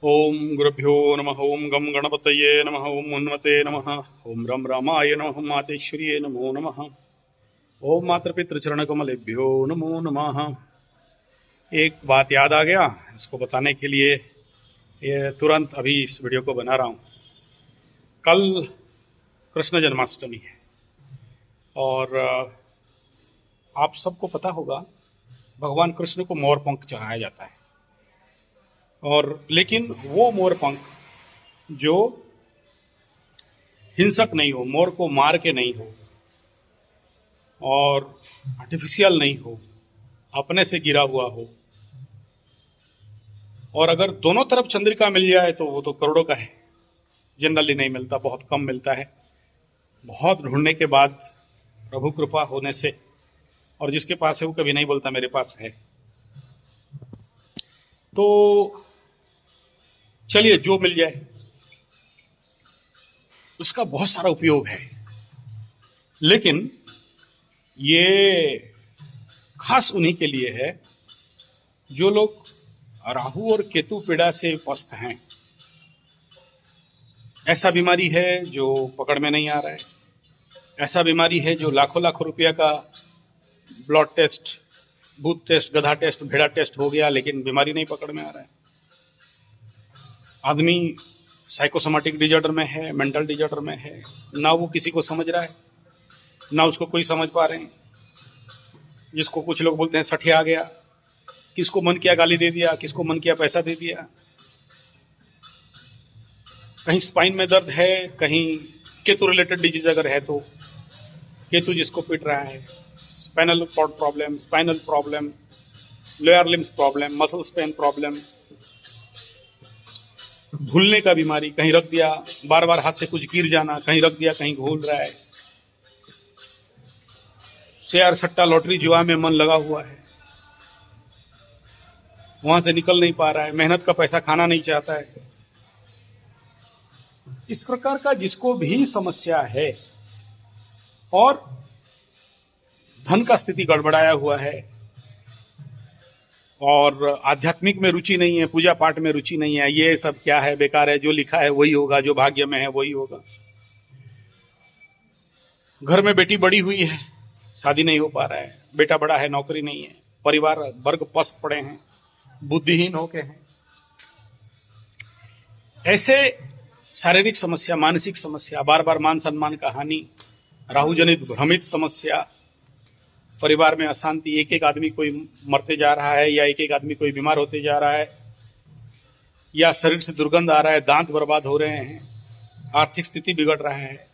ओम गुरुभ्यो नमः। ओम गम गणपतये नमः। ओम उन्नते नमः। ओम रम रामाय नमः। मातेश्वर्ये नमो नमः। ओम मातृपितृचरणकमलेभ्यो नमो नमः। एक बात याद आ गया, इसको बताने के लिए ये तुरंत अभी इस वीडियो को बना रहा हूँ। कल कृष्ण जन्माष्टमी है और आप सबको पता होगा भगवान कृष्ण को मोर पंख चढ़ाया जाता है। और लेकिन वो मोर पंख जो हिंसक नहीं हो, मोर को मार के नहीं हो और आर्टिफिशियल नहीं हो, अपने से गिरा हुआ हो। और अगर दोनों तरफ चंद्रिका मिल जाए तो वो तो करोड़ों का है। जनरली नहीं मिलता, बहुत कम मिलता है। बहुत ढूंढने के बाद प्रभु कृपा होने से, और जिसके पास है वो कभी नहीं बोलता मेरे पास है। तो चलिए, जो मिल जाए उसका बहुत सारा उपयोग है। लेकिन ये खास उन्हीं के लिए है जो लोग राहु और केतु पीड़ा से पस्त हैं। ऐसा बीमारी है जो पकड़ में नहीं आ रहा है। ऐसा बीमारी है जो लाखों लाखों रुपया का ब्लड टेस्ट, भूत टेस्ट, गधा टेस्ट, भेड़ा टेस्ट हो गया, लेकिन बीमारी नहीं पकड़ में आ रहा है। आदमी साइकोसोमेटिक डिजॉर्डर में है, मेंटल डिजॉर्डर में है, ना वो किसी को समझ रहा है, ना उसको कोई समझ पा रहे हैं। जिसको कुछ लोग बोलते हैं सठिया आ गया, किसको मन किया गाली दे दिया, किसको मन किया पैसा दे दिया। कहीं स्पाइन में दर्द है, कहीं केतु रिलेटेड डिजीज अगर है तो केतु जिसको पीट रहा है, spinal cord problem, spinal problem, lower limbs problem, muscle spasm problem, भूलने का बीमारी, कहीं रख दिया, बार बार हाथ से कुछ गिर जाना, कहीं रख दिया कहीं भूल रहा है, शेयर सट्टा लॉटरी जुआ में मन लगा हुआ है, वहां से निकल नहीं पा रहा है, मेहनत का पैसा खाना नहीं चाहता है। इस प्रकार का जिसको भी समस्या है और धन का स्थिति गड़बड़ाया हुआ है और आध्यात्मिक में रुचि नहीं है, पूजा पाठ में रुचि नहीं है, ये सब क्या है, बेकार है, जो लिखा है वही होगा, जो भाग्य में है वही होगा। घर में बेटी बड़ी हुई है, शादी नहीं हो पा रहा है, बेटा बड़ा है, नौकरी नहीं है, परिवार वर्ग पस्त पड़े हैं, बुद्धिहीन होके हैं। ऐसे शारीरिक समस्या, मानसिक समस्या, बार बार मान सम्मान का हानि, राहु जनित भ्रमित समस्या, परिवार में अशांति, एक एक आदमी कोई मरते जा रहा है या एक एक आदमी कोई बीमार होते जा रहा है, या शरीर से दुर्गंध आ रहा है, दांत बर्बाद हो रहे हैं, आर्थिक स्थिति बिगड़ रहा है।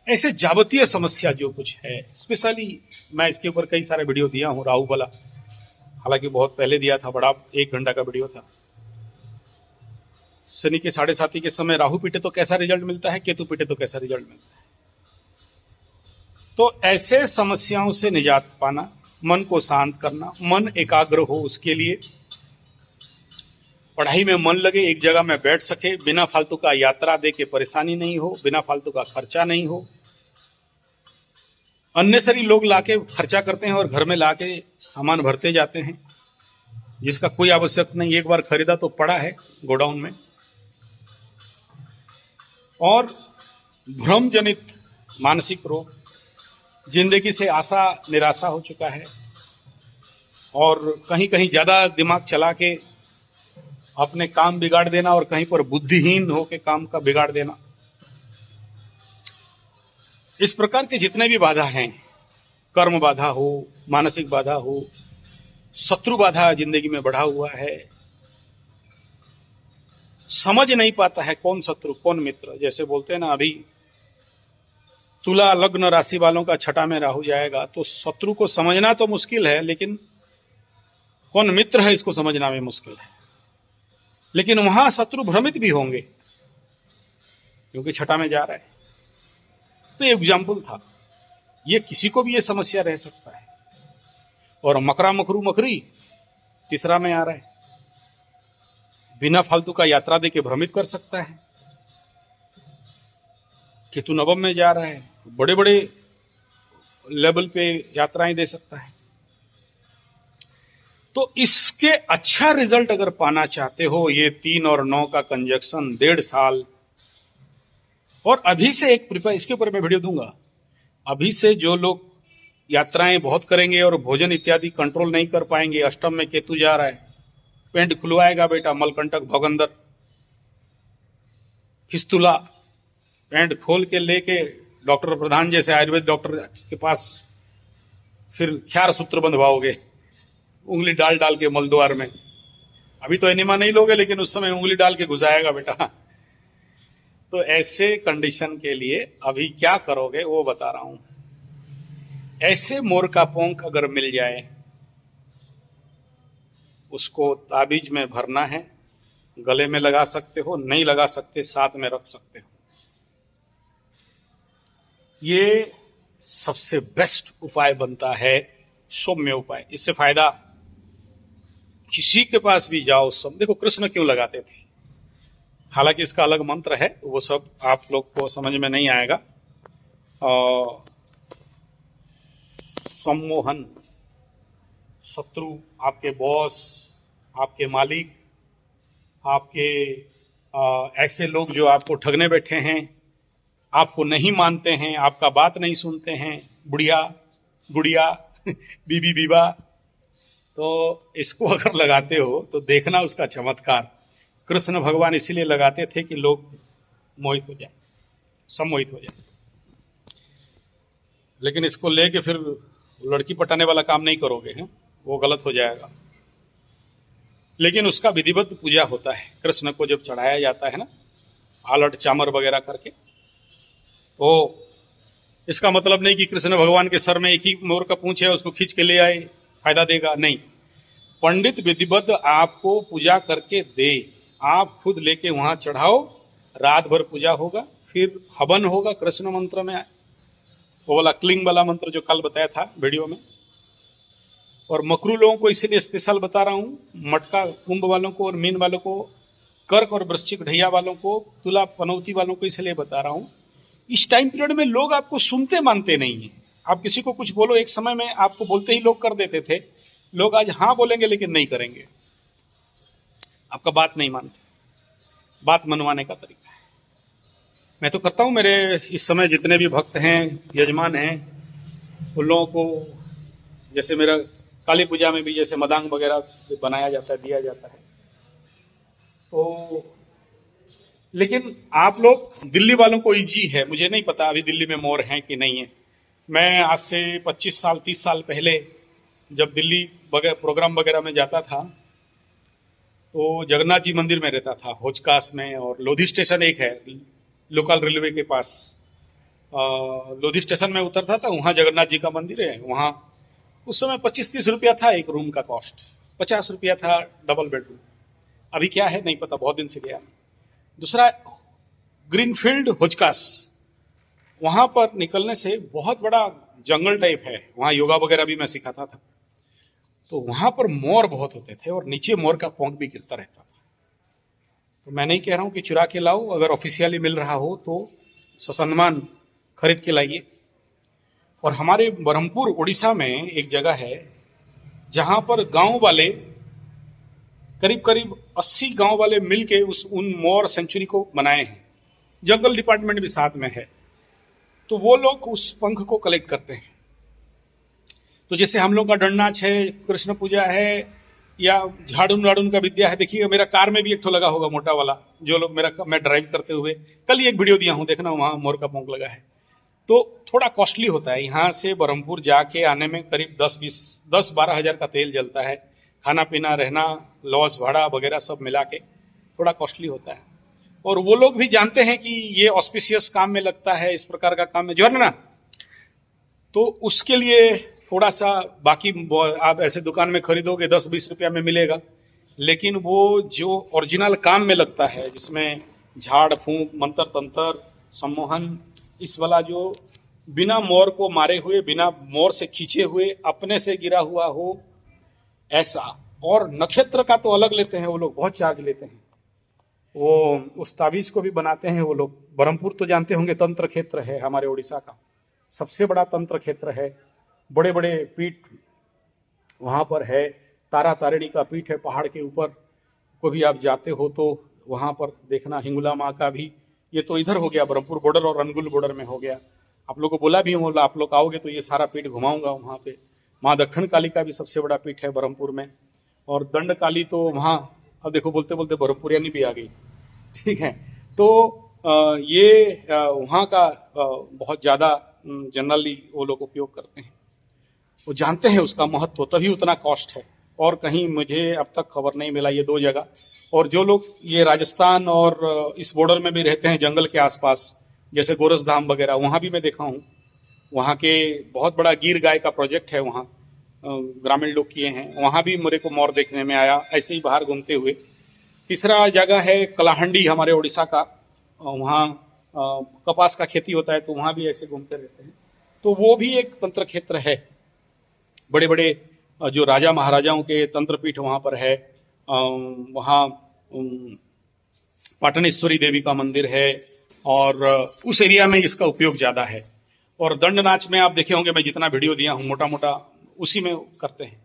ऐसे जागतीय समस्या जो कुछ है, स्पेशली मैं इसके ऊपर कई सारे वीडियो दिया हूं, राहु वाला, हालांकि बहुत पहले दिया था, बड़ा 1 घंटा का वीडियो था। शनि के 7.5 के समय राहु पीटे तो कैसा रिजल्ट मिलता है, केतु पीटे तो कैसा रिजल्ट मिलता है। तो ऐसे समस्याओं से निजात पाना, मन को शांत करना, मन एकाग्र हो, उसके लिए पढ़ाई में मन लगे, एक जगह में बैठ सके, बिना फालतू का यात्रा दे के परेशानी नहीं हो, बिना फालतू का खर्चा नहीं हो। अननेसरी लोग लाके खर्चा करते हैं और घर में लाके सामान भरते जाते हैं जिसका कोई आवश्यक नहीं, एक बार खरीदा तो पड़ा है गोडाउन में। और भ्रम जनित मानसिक रोग, जिंदगी से आशा निराशा हो चुका है और कहीं कहीं ज्यादा दिमाग चला के अपने काम बिगाड़ देना और कहीं पर बुद्धिहीन होकर काम का बिगाड़ देना। इस प्रकार के जितने भी बाधा हैं, कर्म बाधा हो, मानसिक बाधा हो, शत्रु बाधा जिंदगी में बढ़ा हुआ है, समझ नहीं पाता है कौन शत्रु कौन मित्र। जैसे बोलते हैं ना, अभी तुला लग्न राशि वालों का छठा में राहु जाएगा तो शत्रु को समझना तो मुश्किल है, लेकिन कौन मित्र है इसको समझना भी मुश्किल है। लेकिन वहां शत्रु भ्रमित भी होंगे क्योंकि छठा में जा रहा है। तो एग्जाम्पल था, ये किसी को भी ये समस्या रह सकता है। और मकरा मकरू मकरी तीसरा में आ रहा है, बिना फालतू का यात्रा दे के भ्रमित कर सकता है। केतु नवम में जा रहा है, बड़े बड़े लेवल पे यात्राएं दे सकता है। तो इसके अच्छा रिजल्ट अगर पाना चाहते हो, ये 3 और 9 का कंजक्शन 1.5 साल, और अभी से एक प्रिपेयर, इसके ऊपर मैं वीडियो दूंगा। अभी से जो लोग यात्राएं बहुत करेंगे और भोजन इत्यादि कंट्रोल नहीं कर पाएंगे, अष्टम में केतु जा रहा है, पेट खुलवाएगा बेटा, मलकंटक, भगंदर, फिस्तुला, पेंट खोल के लेके डॉक्टर प्रधान जैसे आयुर्वेद डॉक्टर के पास फिर ख्यार सूत्र बंधवाओगे, उंगली डाल डाल के मलद्वार में। अभी तो एनिमा नहीं लोगे, लेकिन उस समय उंगली डाल के घुसाएगा बेटा। तो ऐसे कंडीशन के लिए अभी क्या करोगे वो बता रहा हूं। ऐसे मोर का पंख अगर मिल जाए, उसको ताबीज में भरना है, गले में लगा सकते हो, नहीं लगा सकते साथ में रख सकते हो। ये सबसे बेस्ट उपाय बनता है, सौम्य उपाय। इससे फायदा, किसी के पास भी जाओ, सब देखो कृष्ण क्यों लगाते थे, हालांकि इसका अलग मंत्र है, वो सब आप लोग को समझ में नहीं आएगा। सम्मोहन, शत्रु, आपके बॉस, आपके मालिक, आपके ऐसे लोग जो आपको ठगने बैठे हैं, आपको नहीं मानते हैं, आपका बात नहीं सुनते हैं, बुढ़िया गुड़िया बीबी बीबा, तो इसको अगर लगाते हो तो देखना उसका चमत्कार। कृष्ण भगवान इसीलिए लगाते थे कि लोग मोहित हो जाए, सम्मोहित हो जाए। लेकिन इसको लेके फिर लड़की पटाने वाला काम नहीं करोगे, हैं? वो गलत हो जाएगा। लेकिन उसका विधिवत पूजा होता है, कृष्ण को जब चढ़ाया जाता है ना, आलट चामर वगैरह करके, तो इसका मतलब नहीं कि कृष्ण भगवान के सर में एक ही मोर का पूंछ है, उसको खींच के ले आए, फायदा देगा, नहीं। पंडित विधिवत आपको पूजा करके दे, आप खुद लेके वहां चढ़ाओ, रात भर पूजा होगा, फिर हवन होगा कृष्ण मंत्र में, वो वाला क्लिंग वाला मंत्र जो कल बताया था वीडियो में। और मकरू लोगों को इसीलिए स्पेशल बता रहा हूं, मटका कुंभ वालों को और मीन वालों को, कर्क और वृश्चिक ढैया वालों को, तुला पनौती वालों को इसलिए बता रहा हूं। इस टाइम पीरियड में लोग आपको सुनते मानते नहीं है। आप किसी को कुछ बोलो, एक समय में आपको बोलते ही लोग कर देते थे, लोग आज हाँ बोलेंगे लेकिन नहीं करेंगे, आपका बात नहीं मानते। बात मनवाने का तरीका है। मैं तो करता हूं, मेरे इस समय जितने भी भक्त हैं, यजमान हैं, उन लोगों को, जैसे मेरा काली पूजा में भी जैसे मदांग वगैरह बनाया जाता है, दिया जाता है। तो लेकिन आप लोग दिल्ली वालों को इजी है, मुझे नहीं पता अभी दिल्ली में मोर हैं कि नहीं है। मैं आज से 25 साल 30 साल पहले जब दिल्ली प्रोग्राम वगैरह में जाता था, तो जगन्नाथ जी मंदिर में रहता था, होचकास में, और लोधी स्टेशन एक है लोकल रेलवे के पास, लोधी स्टेशन में उतरता था, वहाँ जगन्नाथ जी का मंदिर है। वहाँ उस समय 25-30 रुपया था एक रूम का कॉस्ट, 50 रुपया था डबल बेडरूम। अभी क्या है नहीं पता, बहुत दिन से गया। दूसरा ग्रीनफील्ड होचकास, वहां पर निकलने से बहुत बड़ा जंगल टाइप है, वहां योगा वगैरह भी मैं सिखाता था। तो वहां पर मोर बहुत होते थे और नीचे मोर का पंख भी गिरता रहता था। तो मैं नहीं कह रहा हूं कि चुरा के लाओ, अगर ऑफिशियली मिल रहा हो तो ससम्मान खरीद के लाइए। और हमारे ब्रह्मपुर उड़ीसा में एक जगह है जहां पर गांव वाले करीब करीब 80 गांव वाले मिलके उन मोर सेंचुरी को बनाए हैं, जंगल डिपार्टमेंट भी साथ में है। तो वो लोग उस पंख को कलेक्ट करते हैं। तो जैसे हम लोग का डंडनाच है, कृष्ण पूजा है, या झाड़ू नाड़ून का विद्या है। देखिएगा मेरा कार में भी एक ठो लगा होगा मोटा वाला, जो लोग मैं ड्राइव करते हुए कल ही एक वीडियो दिया हूं, देखना, वहां मोर का पंख लगा है। तो थोड़ा कॉस्टली होता है, यहाँ से ब्रह्मपुर जाके आने में करीब 10-12 हजार का तेल जलता है, खाना पीना, रहना, लॉज भाड़ा वगैरह सब मिला के थोड़ा कॉस्टली होता है। और वो लोग भी जानते हैं कि ये ऑस्पिशियस काम में लगता है, इस प्रकार का काम में जो है ना, तो उसके लिए थोड़ा सा, बाकी आप ऐसे दुकान में खरीदोगे 10-20 रुपया में मिलेगा, लेकिन वो जो ओरिजिनल काम में लगता है, जिसमें झाड़ फूंक, मंत्र तंत्र, सम्मोहन, इस वाला जो बिना मोर को मारे हुए, बिना मोर से खींचे हुए, अपने से गिरा हुआ हो, ऐसा। और नक्षत्र का तो अलग लेते हैं वो लोग, बहुत चार्ज लेते हैं। वो उस ताबीज को भी बनाते हैं वो लोग। ब्रह्मपुर तो जानते होंगे, तंत्र क्षेत्र है हमारे उड़ीसा का, सबसे बड़ा तंत्र क्षेत्र है, बड़े बड़े पीठ वहां पर है, तारा तारिणी का पीठ है पहाड़ के ऊपर, को भी आप जाते हो तो वहाँ पर देखना। हिंगुला माँ का भी, ये तो इधर हो गया ब्रह्मपुर बॉर्डर और अनगुल बॉर्डर में हो गया। आप लोगों को बोला भी हूँ, आप लोग आओगे तो ये सारा पीठ घुमाऊंगा वहाँ पे। माँ दक्षिण काली का भी सबसे बड़ा पीठ है ब्रह्मपुर में, और दंड काली तो वहाँ, अब देखो बोलते बोलते ब्रह्मपुरियानी भी आ गई, ठीक है। तो ये वहाँ का बहुत ज़्यादा जनरली वो लोग उपयोग करते हैं, वो जानते हैं उसका महत्व, तभी उतना कॉस्ट है। और कहीं मुझे अब तक खबर नहीं मिला, ये 2 जगह। और जो लोग ये राजस्थान और इस बॉर्डर में भी रहते हैं जंगल के आसपास, जैसे गोरसधाम वगैरह, वहाँ भी मैं देखा हूँ। वहाँ के बहुत बड़ा गीर गाय का प्रोजेक्ट है, वहाँ ग्रामीण लोग किए हैं, वहाँ भी मेरे को मोर देखने में आया ऐसे ही बाहर घूमते हुए। तीसरा जगह है कलाहंडी, हमारे उड़ीसा का, वहाँ कपास का खेती होता है, तो वहाँ भी ऐसे घूमते रहते हैं। तो वो भी एक तंत्र क्षेत्र है। बड़े बड़े जो राजा महाराजाओं के तंत्रपीठ वहाँ पर है। वहाँ पाटनेश्वरी देवी का मंदिर है, और उस एरिया में इसका उपयोग ज़्यादा है। और दंड नाच में आप देखे होंगे, मैं जितना वीडियो दिया हूँ मोटा मोटा उसी में करते हैं।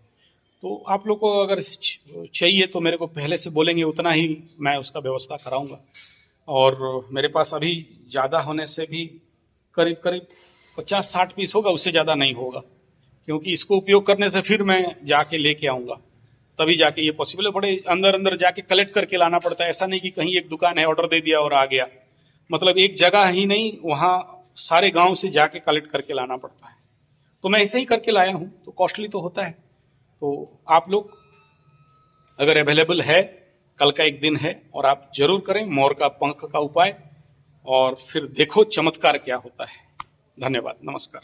तो आप लोग को अगर चाहिए तो मेरे को पहले से बोलेंगे, उतना ही मैं उसका व्यवस्था कराऊंगा। और मेरे पास अभी ज़्यादा होने से भी करीब करीब 50-60 पीस होगा, उससे ज़्यादा नहीं होगा, क्योंकि इसको उपयोग करने से फिर मैं जाके लेके आऊँगा, तभी जाके ये पॉसिबल है। बड़े अंदर अंदर जाके कलेक्ट करके लाना पड़ता है। ऐसा नहीं कि कहीं एक दुकान है, ऑर्डर दे दिया और आ गया, मतलब एक जगह ही नहीं, वहाँ सारे गांव से जाके कलेक्ट करके लाना पड़ता है। तो मैं ऐसे ही करके लाया हूँ, तो कॉस्टली तो होता है। तो आप लोग अगर अवेलेबल है, कल का एक दिन है, और आप जरूर करें मोर का पंख का उपाय, और फिर देखो चमत्कार क्या होता है। धन्यवाद, नमस्कार।